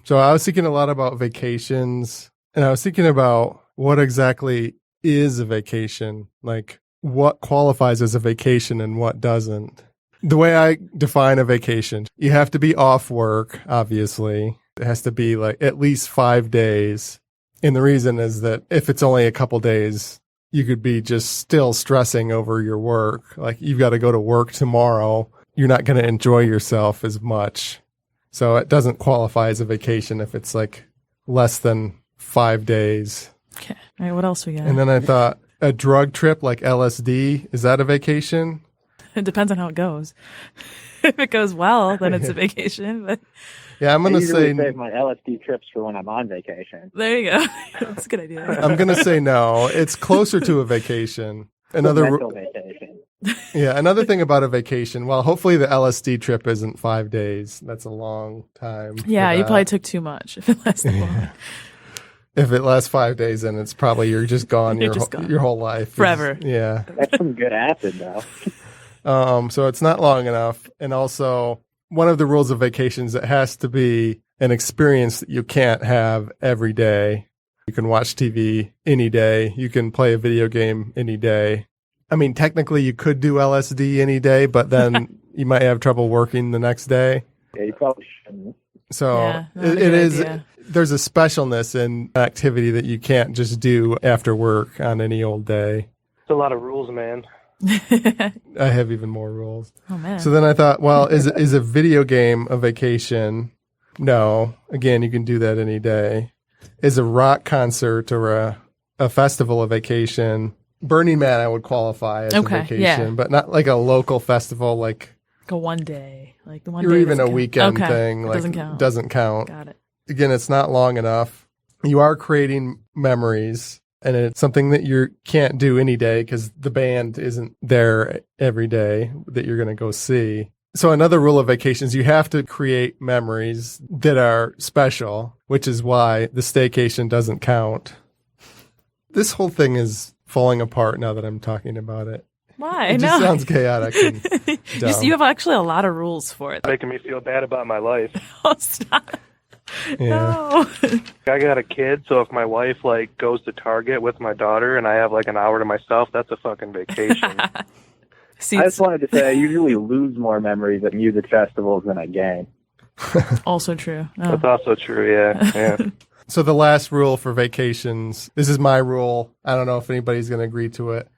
So I was thinking a lot about vacations, and I was thinking about what exactly is a vacation, like what qualifies as a vacation and what doesn't. The way I define a vacation, you have to be off work, obviously. It has to be like at least 5 days. And the reason is that if it's only a couple days, you could be just still stressing over your work. Like you've got to go to work tomorrow. You're not going to enjoy yourself as much. So it doesn't qualify as a vacation if it's like less than 5 days. Okay. All right. What else we got? And then I thought a drug trip like LSD, is that a vacation? It depends on how it goes. If it goes well, then it's a vacation. But yeah, I'm going to say save my LSD trips for when I'm on vacation. there you go. That's a good idea. I'm going to say no. It's closer to a vacation. Mental vacation. Yeah, another thing about a vacation, well, hopefully the LSD trip isn't 5 days. That's a long time. Yeah, you probably took too much if it lasted long. If it lasts 5 days, then it's probably you're just gone, your whole life. Forever. Yeah. That's some good acid, though. So it's not long enough. And also, one of the rules of vacations, it has to be an experience that you can't have every day. You can watch TV any day. You can play a video game any day. I mean, technically you could do LSD any day, but then you might have trouble working the next day. Yeah, you probably shouldn't. So Yeah, it is, there's a specialness in activity that you can't just do after work on any old day. It's a lot of rules, man. I have even more rules. Oh, man. So then I thought, well, is a video game a vacation? No. Again, you can do that any day. Is a rock concert or a festival a vacation? Burning Man I would qualify as a vacation, but not like a local festival like a one day. Like the one or day even a weekend thing. Like, doesn't count. Got it. Again, it's not long enough. You are creating memories, and it's something that you can't do any day because the band isn't there every day that you're going to go see. So another rule of vacations, you have to create memories that are special, which is why the staycation doesn't count. This whole thing is falling apart now that I'm talking about it. Why? It just sounds chaotic and dumb. You have actually a lot of rules for it. Making me feel bad about my life. Oh, stop. Yeah. No. I got a kid, so if my wife like goes to Target with my daughter and I have like an hour to myself, that's a fucking vacation. See, I just wanted to say I usually lose more memories at music festivals than I gain. also true. Oh. That's also true, yeah. So the last rule for vacations, this is my rule. I don't know if anybody's going to agree to it.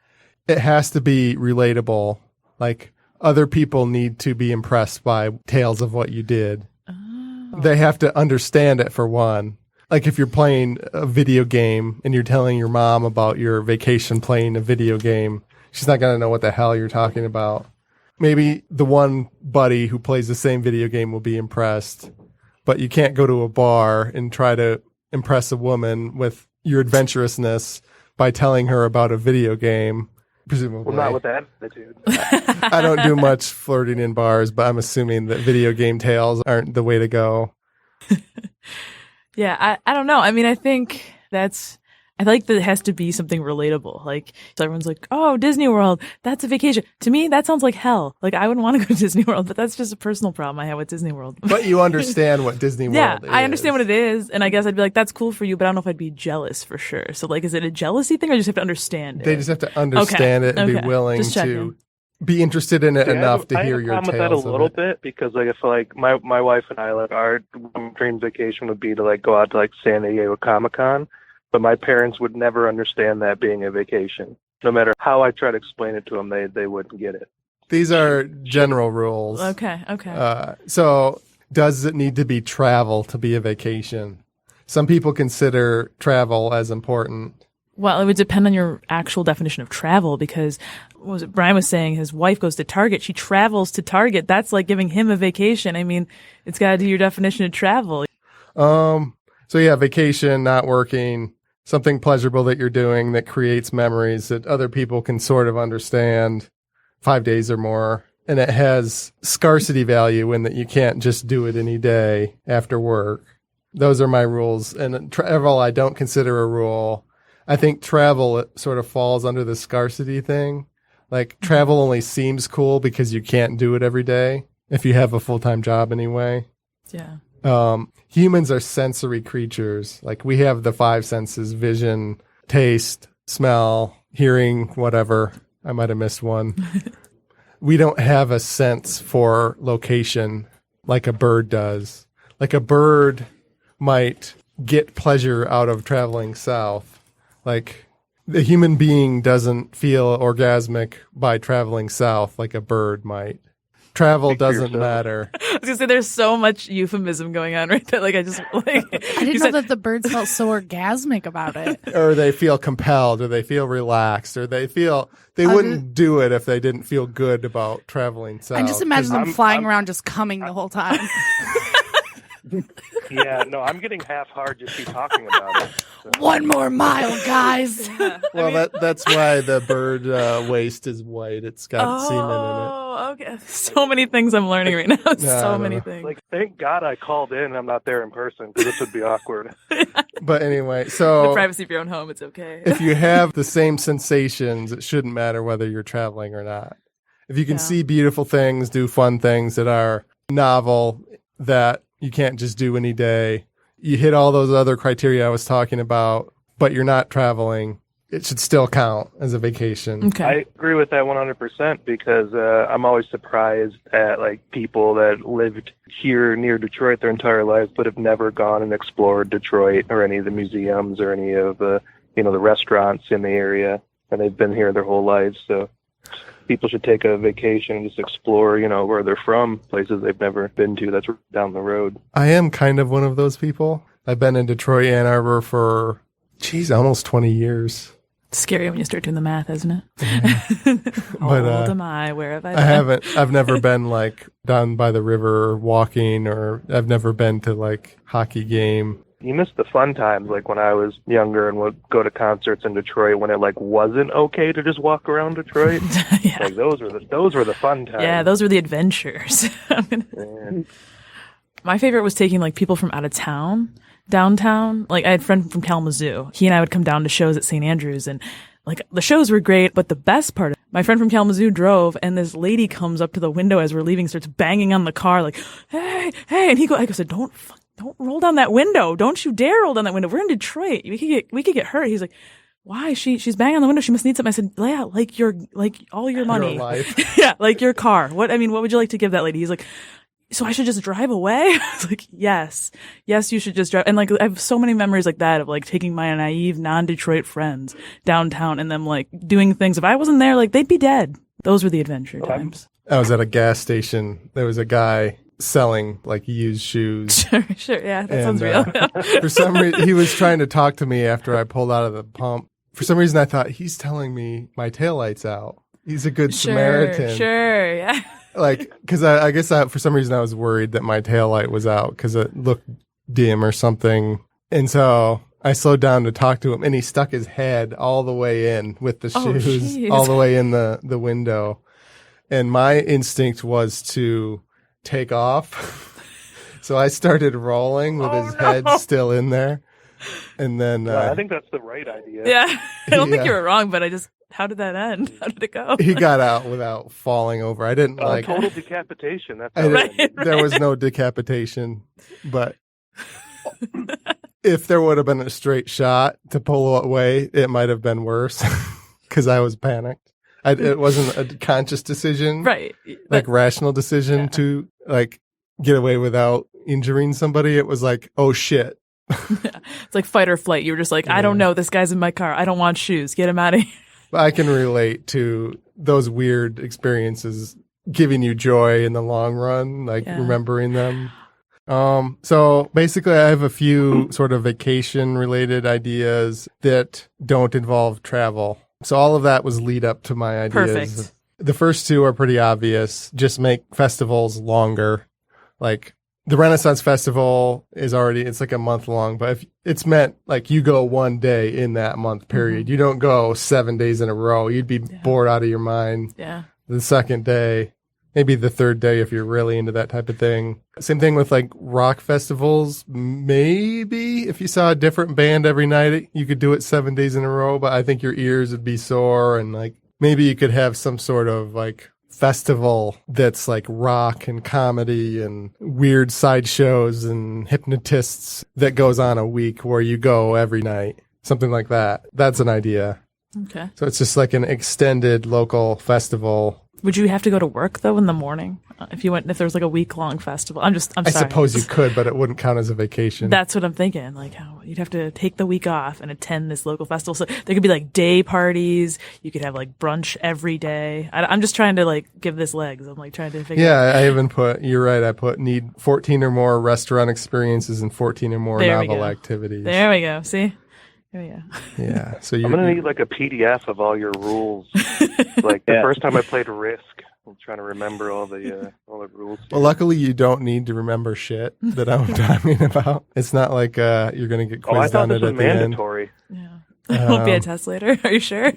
It has to be relatable. Like other people need to be impressed by tales of what you did. Oh. They have to understand it for one. Like if you're playing a video game and you're telling your mom about your vacation playing a video game, she's not going to know what the hell you're talking about. Maybe the one buddy who plays the same video game will be impressed, but you can't go to a bar and try to impress a woman with your adventurousness by telling her about a video game, presumably. Well, not with that attitude. I don't do much flirting in bars, but I'm assuming that video game tales aren't the way to go. Yeah, I don't know. I mean, I think I like that it has to be something relatable. Like, so everyone's like, oh, Disney World, that's a vacation. To me, that sounds like hell. Like, I wouldn't want to go to Disney World, but that's just a personal problem I have with Disney World. But you understand what Disney World is. Yeah, I understand what it is, and I guess I'd be like, that's cool for you, but I don't know if I'd be jealous for sure. So, like, is it a jealousy thing, or just have to understand it? They just have to understand it and be willing to be interested in it enough to hear your tales of it. I have a problem with that a little bit because, like, if like my wife and I, like, our dream vacation would be to like go out to like San Diego Comic-Con, but my parents would never understand that being a vacation. No matter how I try to explain it to them, they wouldn't get it. These are general rules. Okay. So does it need to be travel to be a vacation? Some people consider travel as important. Well, it would depend on your actual definition of travel because what was it Brian was saying, his wife goes to Target. She travels to Target. That's like giving him a vacation. I mean, it's got to do your definition of travel. So yeah, vacation, not working, something pleasurable that you're doing that creates memories that other people can sort of understand, 5 days or more. And it has scarcity value in that you can't just do it any day after work. Those are my rules. And travel, I don't consider a rule. I think travel it sort of falls under the scarcity thing. Like travel only seems cool because you can't do it every day if you have a full-time job anyway. Yeah. Humans are sensory creatures. Like, we have the five senses: vision, taste, smell, hearing, whatever. I might have missed one. We don't have a sense for location like a bird does. Like, a bird might get pleasure out of traveling south. Like, the human being doesn't feel orgasmic by traveling south like a bird might. Travel doesn't matter. I was gonna say there's so much euphemism going on right there. Like, I didn't know that the birds felt so orgasmic about it. Or they feel compelled, or they feel relaxed, or they feel they wouldn't do it if they didn't feel good about traveling south. I just imagine them flying around just coming the whole time. Yeah, no, I'm getting half hard just keep talking about it. So. 1 more mile, guys. Yeah. Well, that's why the bird waist is white. It's got semen in it. Oh, okay. So many things I'm learning right now. So many things. Like, thank God I called in and I'm not there in person, because this would be awkward. But anyway, so the privacy of your own home, it's okay. if you have the same sensations, it shouldn't matter whether you're traveling or not. If you can see beautiful things, do fun things that are novel, that you can't just do any day, you hit all those other criteria I was talking about, but you're not traveling, it should still count as a vacation. Okay. I agree with that 100%, because I'm always surprised at like people that lived here near Detroit their entire lives but have never gone and explored Detroit or any of the museums or any of the the restaurants in the area, and they've been here their whole lives. So people should take a vacation and just explore, where they're from, places they've never been to. That's down the road. I am kind of one of those people. I've been in Detroit, Ann Arbor for, almost 20 years. It's scary when you start doing the math, isn't it? How But, old am I? Where have I been? I've never been like down by the river walking, or I've never been to like hockey game. You missed the fun times, like when I was younger and would go to concerts in Detroit when it like wasn't okay to just walk around Detroit. Yeah. Like those were the fun times. Yeah, those were the adventures. My favorite was taking like people from out of town downtown. Like, I had a friend from Kalamazoo. He and I would come down to shows at St. Andrews, and like the shows were great, but the best part, my friend from Kalamazoo drove, and this lady comes up to the window as we're leaving, starts banging on the car, like, hey, and I said, don't roll down that window. Don't you dare roll down that window. We're in Detroit. We could get hurt. He's like, why? She's banging on the window. She must need something. I said, yeah, like all your money. Your life. Yeah, like your car. What would you like to give that lady? He's like, so I should just drive away? I was like, yes, you should just drive. And like, I have so many memories like that of like taking my naive non-Detroit friends downtown and them like doing things. If I wasn't there, like they'd be dead. Those were the adventure times. I was at a gas station. There was a guy selling like used shoes. Sure. Yeah, that sounds real. For some reason, he was trying to talk to me after I pulled out of the pump. For some reason, I thought he's telling me my taillight's out. He's a good Samaritan. Sure, yeah. Like, because I guess for some reason I was worried that my taillight was out because it looked dim or something. And so I slowed down to talk to him, and he stuck his head all the way in with the shoes, geez. all the way in the window. And my instinct was to take off. So I started rolling with his head still in there. And then I think that's the right idea. Yeah. I don't think you were wrong, but how did that end? How did it go? He got out without falling over. I didn't total decapitation. That's There was no decapitation, but if there would have been a straight shot to pull away, it might have been worse because I was panicked. It wasn't a conscious decision, right? Like rational decision to like get away without injuring somebody. It was like, oh shit. Yeah. It's like fight or flight. You were just like, I don't know. This guy's in my car. I don't want shoes. Get him out of here. I can relate to those weird experiences giving you joy in the long run, like remembering them. So basically I have a few sort of vacation related ideas that don't involve travel. So all of that was lead up to my ideas. Perfect. The first two are pretty obvious. Just make festivals longer. Like the Renaissance Festival it's like a month long, but if it's meant like you go one day in that month period, you don't go 7 days in a row. You'd be bored out of your mind. Yeah. The second day, maybe the third day if you're really into that type of thing. Same thing with like rock festivals. Maybe if you saw a different band every night, you could do it 7 days in a row, but I think your ears would be sore, and like maybe you could have some sort of like festival that's like rock and comedy and weird sideshows and hypnotists that goes on a week where you go every night. Something like that. That's an idea. Okay. So it's just like an extended local festival. Would you have to go to work though in the morning if there was like a week-long festival? I'm I sorry. suppose you could, but it wouldn't count as a vacation. That's what I'm thinking. Like how you'd have to take the week off and attend this local festival. So there could be like day parties. You could have like brunch every day. I'm just trying to like give this legs. I'm like trying to figure. Yeah, I even you're right. I need 14 or more restaurant experiences and 14 or more novel activities. There we go. See? There we go. Yeah. So I'm gonna need like a PDF of all your rules. Like the first time I played Risk, I'm trying to remember all the rules. Well, luckily you don't need to remember shit that I'm talking about. It's not like you're gonna get quizzed on it at the end. Mandatory. Yeah. It won't be a test later. Are you sure?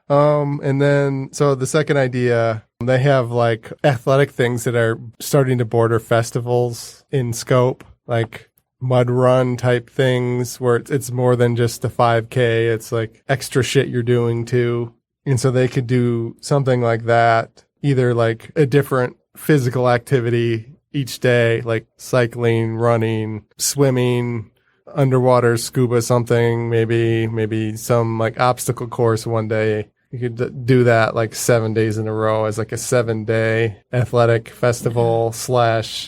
And then so the second idea, they have like athletic things that are starting to border festivals in scope, like mud run type things where it's more than just a 5K. It's like extra shit you're doing too. And so they could do something like that, either like a different physical activity each day, like cycling, running, swimming, underwater scuba something, maybe some like obstacle course one day. You could do that like 7 days in a row as like a 7-day athletic festival /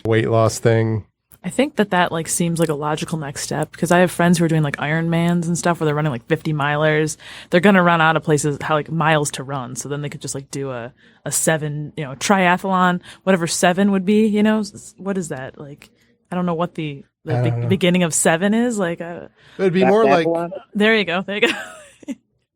weight loss thing. I think that like seems like a logical next step because I have friends who are doing like Ironmans and stuff where they're running like 50 milers. They're going to run out of places, like miles to run. So then they could just like do a 7, triathlon, whatever 7 would be, what is that? Like, I don't know what the beginning of 7 is. Like, it'd be more like, there you go.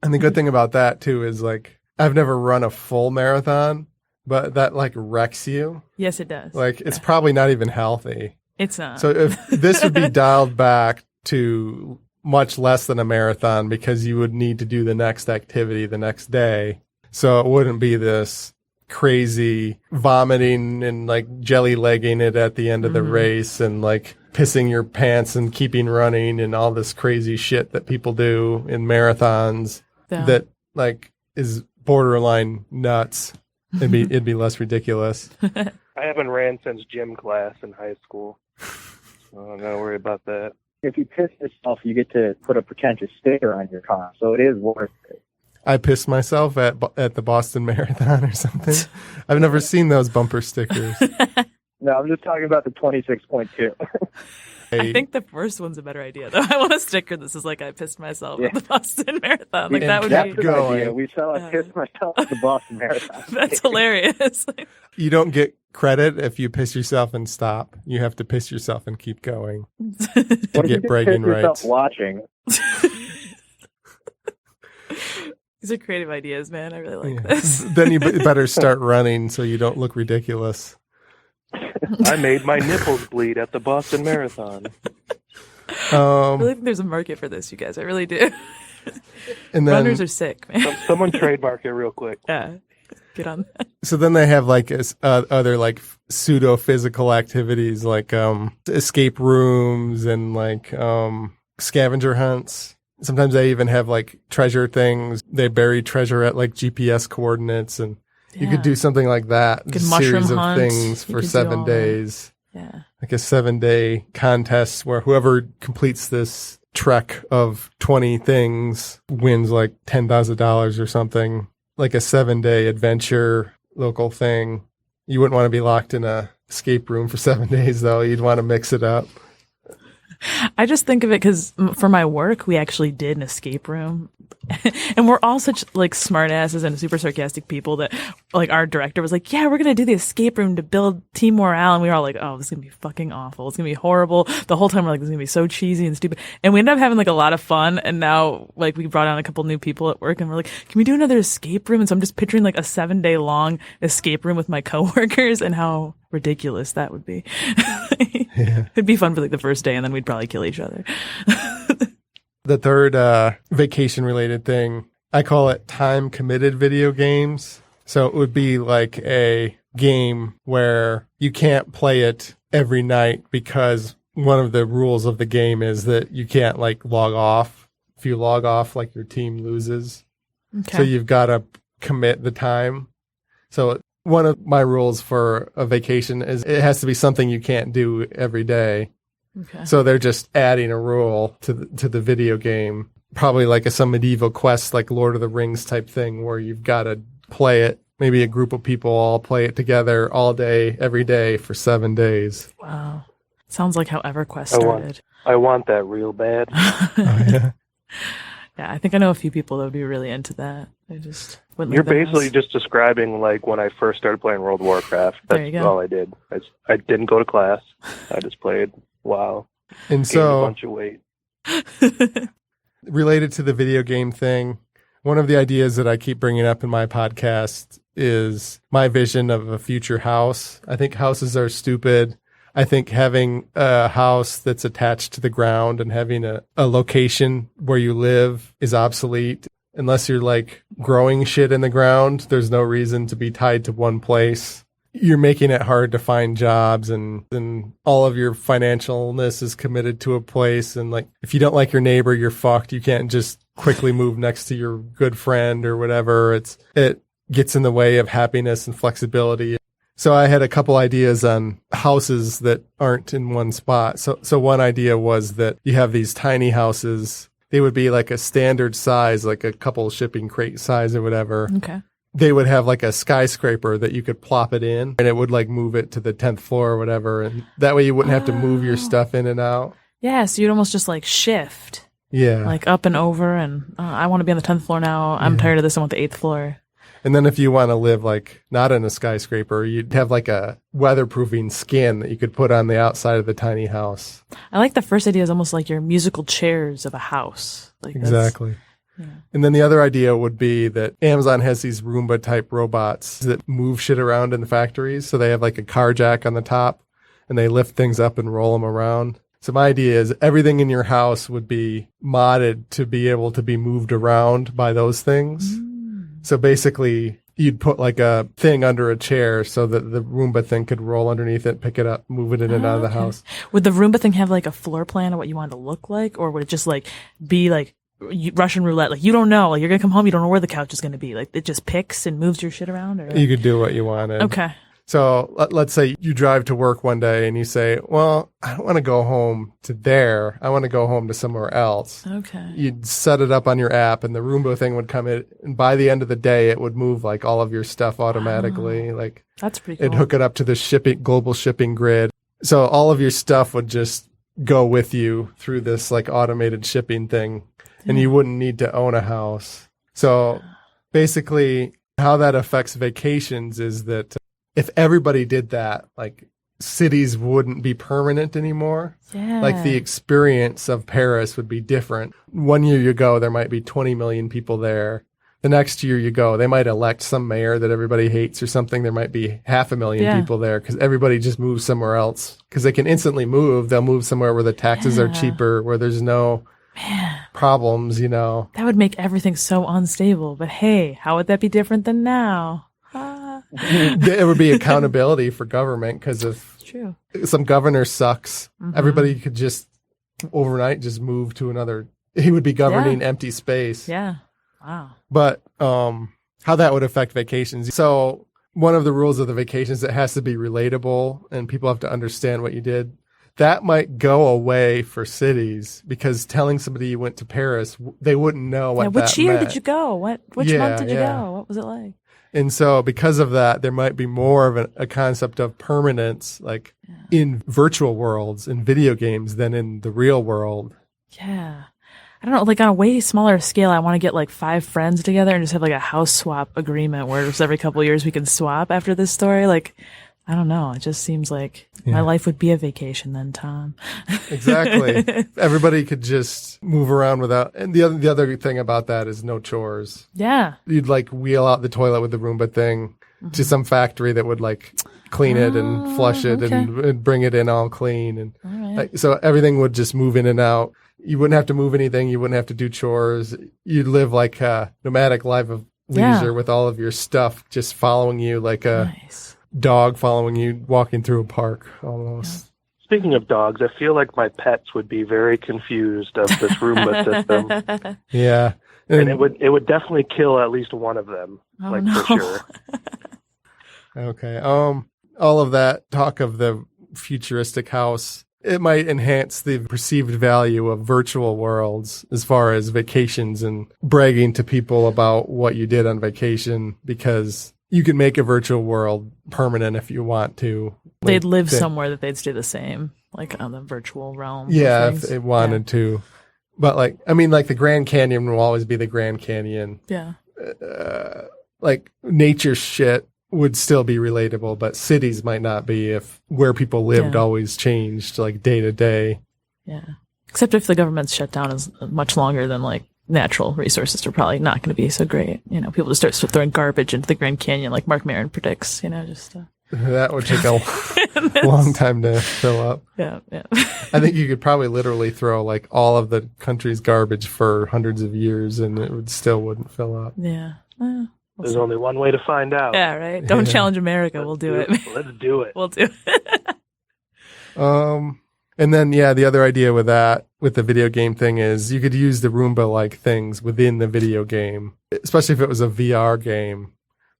And the good thing about that too is like, I've never run a full marathon, but that like wrecks you. Yes, it does. Like it's probably not even healthy. It's not. So if this would be dialed back to much less than a marathon because you would need to do the next activity the next day. So it wouldn't be this crazy vomiting and like jelly legging it at the end of the race and like pissing your pants and keeping running and all this crazy shit that people do in marathons that like is borderline nuts. It'd be less ridiculous. I haven't ran since gym class in high school. So I'm not worried about that. If you piss yourself, you get to put a pretentious sticker on your car, so it is worth it. I pissed myself at the Boston Marathon or something. I've never seen those bumper stickers. No, I'm just talking about the 26.2. I think the first one's a better idea, though. I want a sticker that says, like, I pissed myself at the Boston Marathon. Like, that would be going. We saw I pissed myself at the Boston Marathon. That's hilarious. You don't get credit if you piss yourself and stop. You have to piss yourself and keep going to get bragging rights. Watching. These are creative ideas, man. I really like this. Then you better start running so you don't look ridiculous. I made my nipples bleed at the Boston Marathon. I really think there's a market for this, you guys. I really do. And then, runners are sick, man. Someone trademark it real quick. Yeah, get on that. So then they have like other like pseudo physical activities like escape rooms and like scavenger hunts. Sometimes they even have like treasure things. They bury treasure at like GPS coordinates and. You could do something like that. Good series of hunt. things for 7 days. Yeah. Like a 7-day contest where whoever completes this trek of 20 things wins like $10,000 or something. Like a 7-day adventure local thing. You wouldn't want to be locked in a escape room for 7 days though. You'd want to mix it up. I just think of it because for my work, we actually did an escape room. And we're all such like smart asses and super sarcastic people that like our director was like, yeah, we're going to do the escape room to build team morale. And we were all like, oh, this is going to be fucking awful. It's going to be horrible. The whole time we're like, this is going to be so cheesy and stupid. And we ended up having like a lot of fun. And now like we brought on a couple new people at work and we're like, can we do another escape room? And so I'm just picturing like a 7-day long escape room with my coworkers and how ridiculous that would be. Yeah. It'd be fun for like the first day and then we'd probably kill each other. The third vacation related thing, I call it time committed video games. So it would be like a game where you can't play it every night because one of the rules of the game is that you can't like log off. If you log off, like your team loses. Okay. So you've got to commit the time. So one of my rules for a vacation is it has to be something you can't do every day. Okay. So they're just adding a rule to the video game, probably like some medieval quest, like Lord of the Rings type thing, where you've got to play it. Maybe a group of people all play it together all day, every day for 7 days. Wow. Sounds like how EverQuest started. I want that real bad. Oh, yeah. Yeah, I think I know a few people that would be really into that. They just wouldn't You're leave their basically house. just describing like when I first started playing World of Warcraft. There That's you go. all I did. I didn't go to class. I just played WoW. And Gained a so bunch of weight. related to the video game thing, one of the ideas that I keep bringing up in my podcast is my vision of a future house. I think houses are stupid. I think having a house that's attached to the ground and having a location where you live is obsolete. Unless you're like growing shit in the ground, there's no reason to be tied to one place. You're making it hard to find jobs, and all of your financialness is committed to a place. And like, if you don't like your neighbor, you're fucked. You can't just quickly move next to your good friend or whatever. It gets in the way of happiness and flexibility. So I had a couple ideas on houses that aren't in one spot. So one idea was that you have these tiny houses. They would be like a standard size, like a couple shipping crate size or whatever. Okay. They would have like a skyscraper that you could plop it in, and it would like move it to the 10th floor or whatever. And that way you wouldn't have to move your stuff in and out. Yeah, so you'd almost just like shift, Yeah. like up and over. And I want to be on the 10th floor now. I'm tired of this. I want the 8th floor. And then if you want to live like not in a skyscraper, you'd have like a weatherproofing skin that you could put on the outside of the tiny house. I like the first idea is almost like your musical chairs of a house. Like that's- Exactly. Yeah. And then the other idea would be that Amazon has these Roomba type robots that move shit around in the factories. So they have like a car jack on the top and they lift things up and roll them around. So my idea is everything in your house would be modded to be able to be moved around by those things. So basically you'd put like a thing under a chair so that the Roomba thing could roll underneath it, pick it up, move it in and out of the house. Would the Roomba thing have like a floor plan of what you wanted to look like? Or would it just like be like Russian roulette? Like you don't know, like you're going to come home, you don't know where the couch is going to be. Like it just picks and moves your shit around? Or You could do what you wanted. Okay. So let's say you drive to work one day and you say, well, I don't want to go home to there. I want to go home to somewhere else. Okay. You'd set it up on your app and the Roomba thing would come in. And by the end of the day, it would move like all of your stuff automatically. Like That's pretty cool. it'd hook it up to the global shipping grid. So all of your stuff would just go with you through this like automated shipping thing. And you wouldn't need to own a house. So basically how that affects vacations is that if everybody did that, like cities wouldn't be permanent anymore. Yeah. Like the experience of Paris would be different. One year you go, there might be 20 million people there. The next year you go, they might elect some mayor that everybody hates or something. There might be 500,000 people there because everybody just moves somewhere else because they can instantly move. They'll move somewhere where the taxes are cheaper, where there's no problems, you know. That would make everything so unstable. But hey, how would that be different than now? It would be accountability for government because if True. some governor sucks, everybody could just overnight just move to another. He would be governing empty space. Yeah. Wow. But how that would affect vacations. So one of the rules of the vacations, it has to be relatable and people have to understand what you did. That might go away for cities because telling somebody you went to Paris, they wouldn't know what Which that year meant. did you go? Which month did you go? What was it like? And so because of that, there might be more of a concept of permanence, like in virtual worlds, in video games, than in the real world. Yeah. I don't know, like on a way smaller scale, I want to get like 5 friends together and just have like a house swap agreement where just every couple of years we can swap after this story. Like, I don't know. It just seems like my life would be a vacation then, Tom. Exactly. Everybody could just move around without. And the other thing about that is no chores. Yeah. You'd like wheel out the toilet with the Roomba thing to some factory that would like clean it and flush it and bring it in all clean. And All right. like, so everything would just move in and out. You wouldn't have to move anything. You wouldn't have to do chores. You'd live like a nomadic life of leisure with all of your stuff just following you like a Nice. dog following you walking through a park almost. Speaking of dogs, I feel like my pets would be very confused of this Roomba system. Yeah. And it would definitely kill at least one of them, Oh, like no. for sure. Okay. All of that talk of the futuristic house, it might enhance the perceived value of virtual worlds as far as vacations and bragging to people about what you did on vacation, because you can make a virtual world permanent if you want to. They'd live somewhere that they'd stay the same, like on the virtual realm. Yeah, if they wanted to. But like, I mean, like the Grand Canyon will always be the Grand Canyon. Yeah. Like nature shit would still be relatable, but cities might not be if where people lived always changed like day to day. Yeah. Except if the government's shut down is much longer than like natural resources are probably not going to be so great. You know, people just start throwing garbage into the Grand Canyon like Mark Maron predicts, you know, just that would take a long time to fill up. Yeah. I think you could probably literally throw like all of the country's garbage for hundreds of years and it wouldn't fill up. Yeah. There's only one way to find out. Yeah, right. Don't challenge America. We'll do it. Let's do it. We'll do it. And then, the other idea with that, with the video game thing is you could use the Roomba-like things within the video game, especially if it was a VR game.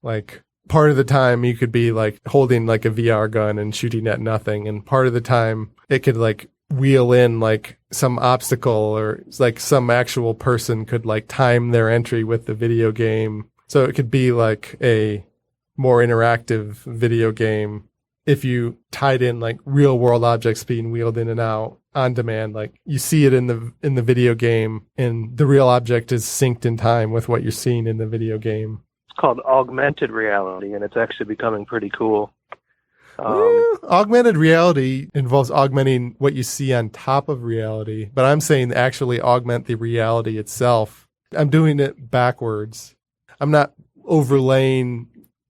Like, part of the time you could be, like, holding, like, a VR gun and shooting at nothing. And part of the time it could, like, wheel in, like, some obstacle or, like, some actual person could, like, time their entry with the video game. So it could be, like, a more interactive video game if you tied in like real world objects being wheeled in and out on demand. Like you see it in the video game and the real object is synced in time with what you're seeing in the video game. It's called Augmented Reality, and it's actually becoming pretty cool. Augmented reality involves augmenting what you see on top of reality, but I'm saying actually augment the reality itself. I'm doing it backwards. I'm not overlaying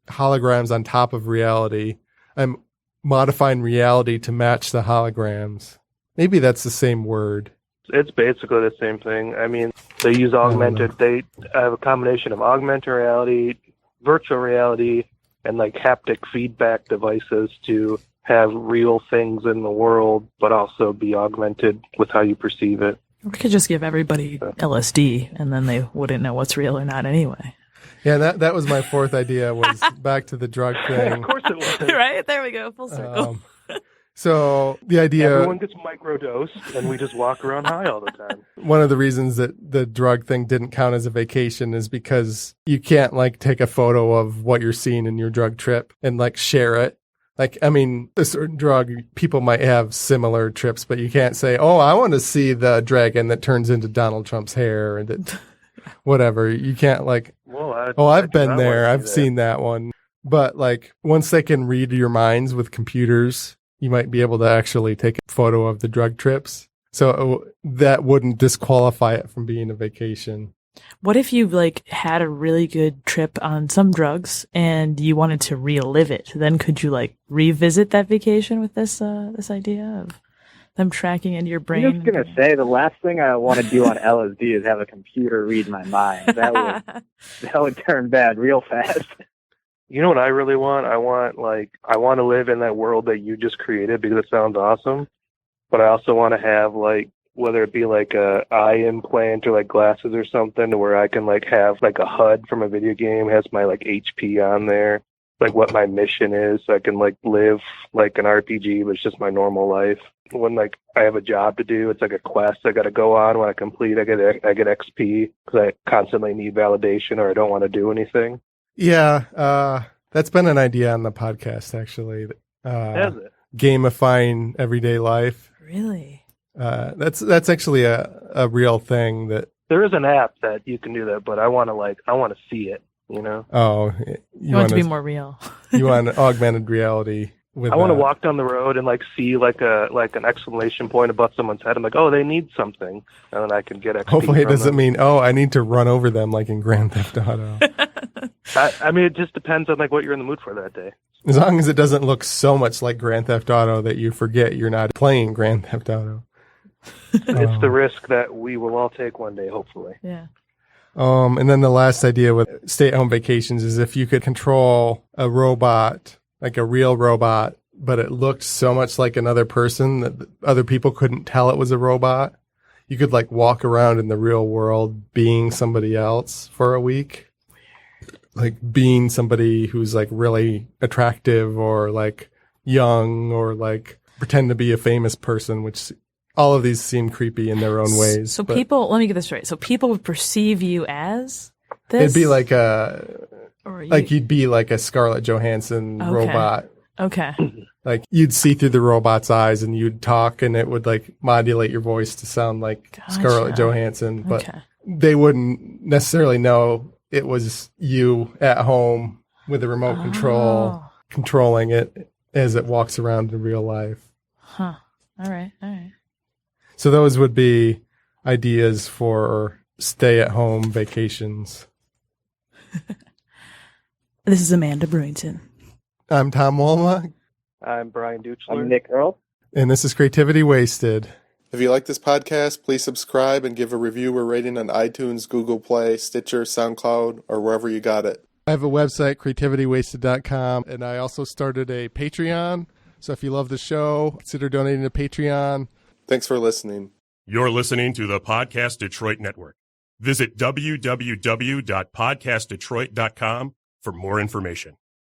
holograms on top of reality. I'm modifying reality to match the holograms. Maybe that's the same word. It's basically the same thing. I mean, they use augmented. They have a combination of augmented reality, virtual reality, and like haptic feedback devices to have real things in the world, but also be augmented with how you perceive it. We could just give everybody LSD, and then they wouldn't know what's real or not anyway. Yeah, that was my fourth idea, was back to the drug thing. Of course it was. Right? There we go. Full circle. So the idea... Everyone gets microdosed, and we just walk around high all the time. One of the reasons that the drug thing didn't count as a vacation is because you can't, like, take a photo of what you're seeing in your drug trip and, like, share it. Like, I mean, a certain drug, people might have similar trips, but you can't say, oh, I want to see the dragon that turns into Donald Trump's hair and that... Whatever. You can't like, I've been there. I've seen that one. But like once they can read your minds with computers, you might be able to actually take a photo of the drug trips. So that wouldn't disqualify it from being a vacation. What if you like had a really good trip on some drugs and you wanted to relive it? Then could you like revisit that vacation with this idea of them tracking into your brain? I'm just going to say the last thing I want to do on LSD is have a computer read my mind. That would turn bad real fast. You know what I really want? I want to live in that world that you just created because it sounds awesome. But I also want to have like, whether it be like a eye implant or like glasses or something where I can like have like a HUD from a video game, has my like HP on there, like what my mission is. So I can like live like an RPG, but it's just my normal life. When like I have a job to do, it's like a quest I got to go on. When I complete, I get XP because I constantly need validation or I don't want to do anything. Yeah, that's been an idea on the podcast actually. Has it? Gamifying everyday life. Really? That's actually a real thing that there is an app that you can do that, but I want to see it. You know? Oh, you want to be more real. You want augmented reality. I want to walk down the road and like see like an exclamation point above someone's head. I'm like, oh, they need something, and then I can get XP. Hopefully, it doesn't mean I need to run over them like in Grand Theft Auto. I mean, it just depends on like what you're in the mood for that day. As long as it doesn't look so much like Grand Theft Auto that you forget you're not playing Grand Theft Auto. It's the risk that we will all take one day, hopefully. Yeah. And then the last idea with stay-at-home vacations is if you could control a robot, like a real robot, but it looked so much like another person that other people couldn't tell it was a robot. You could like walk around in the real world being somebody else for a week. like being somebody who's like really attractive or like young or like pretend to be a famous person, which all of these seem creepy in their own ways. So people, let me get this straight. So people would perceive you as this? It'd be like you'd be like a Scarlett Johansson robot. Okay. Like you'd see through the robot's eyes and you'd talk and it would like modulate your voice to sound like Scarlett Johansson, but they wouldn't necessarily know it was you at home with a remote control controlling it as it walks around in real life. Huh. All right. So those would be ideas for stay-at-home vacations. This is Amanda Brewington. I'm Tom Walma. I'm Bryan Deuchler. I'm Nick Earl. And this is Creativity Wasted. If you like this podcast, please subscribe and give a review or rating on iTunes, Google Play, Stitcher, SoundCloud, or wherever you got it. I have a website, creativitywasted.com, and I also started a Patreon. So if you love the show, consider donating to Patreon. Thanks for listening. You're listening to the Podcast Detroit Network. Visit www.podcastdetroit.com for more information.